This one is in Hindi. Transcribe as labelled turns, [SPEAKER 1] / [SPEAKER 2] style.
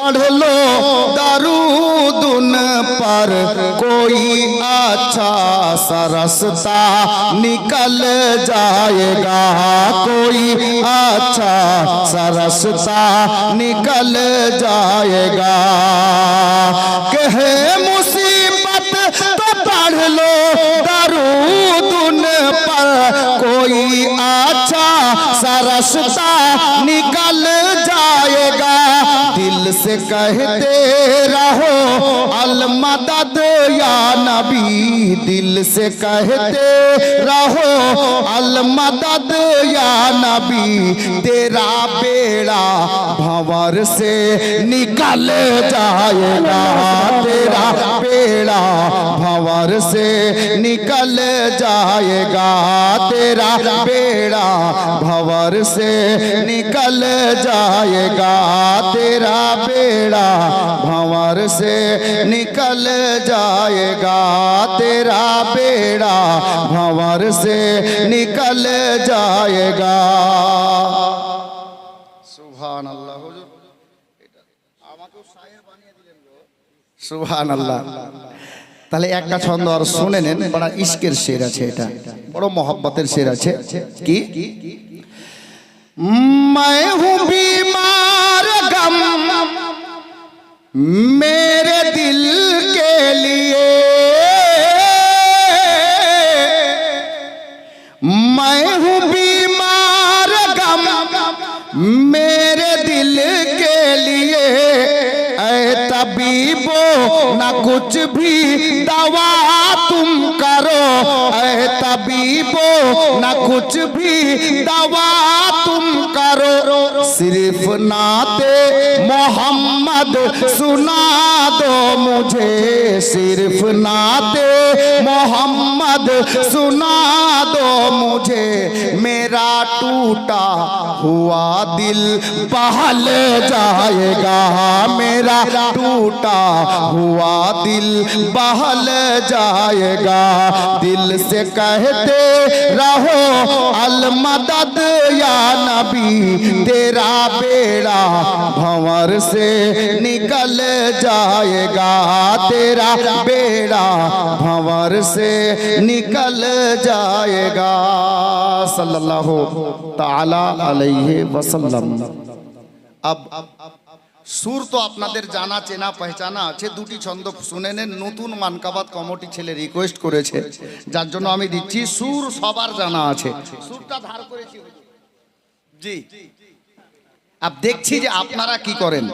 [SPEAKER 1] पढ़ लो दरूद उन पर कोई अच्छा सा रास्ता निकल जाएगा, कोई अच्छा सा रास्ता निकल जाएगा। कहे मुसीबत तो पढ़ लो दरूद उन पर कोई अच्छा सा रास्ता निकल जाएगा। दिल से कहते रहो अल मदद या नबी, दिल से कहते रहो अल मदद या नबी। तेरा बेड़ा भंवर से निकल जाएगा, तेरा बेड़ा भंवर से निकल जाएगा, तेरा बेड़ा भंवर से निकल जाएगा, तेरा बेड़ा भंवर से निकल जाएगा, तेरा बेड़ा भंवर से निकल जाएगा। सुभान अल्लाह। हुजूर আমাকেও শায়ের বানিয়ে দিলেন গো। সুবহান আল্লাহ। তাহলে একটা ছন্দ আর শুনে নেন, বড় ইশকের শের আছে, এটা বড় मोहब्बतेर শের আছে। কি मैं हूँ बीमार गम मेरे दिल के लिए, मैं हूँ बीमार गम मेरे दिल के लिए। ऐ तबीबो ना कुछ भी दवा तुम करो, ऐ तबीबो ना कुछ भी दवा तुम करो। सिर्फ नाते मोहम्मद सुना दो मुझे, सिर्फ नाते मोहम्मद सुना दो मुझे। मेरा टूटा हुआ दिल बहल जाएगा, मेरा टूटा हुआ दिल बहल जाएगा। दिल से कहते रहो अल मदद या नबी, तेरा बेड़ा भंवर से निकल जाएगा, तेरा बेड़ा भंवर से निकल जाएगा। सल्लल्लाहु ताला अलैहि वसल्लम। अब সুর তো আপনাদের জানা চেনা পহচানা আছে, দুটি ছন্দ শুনে নেন। নতুন মানকাবাত কমিটি ছেলে রিকোয়েস্ট করেছে, যার জন্য আমি দিচ্ছি। সুর সবার জানা আছে, সুরটা ধার করেছি জি। अब देखছি যে আপনারা কি করেন।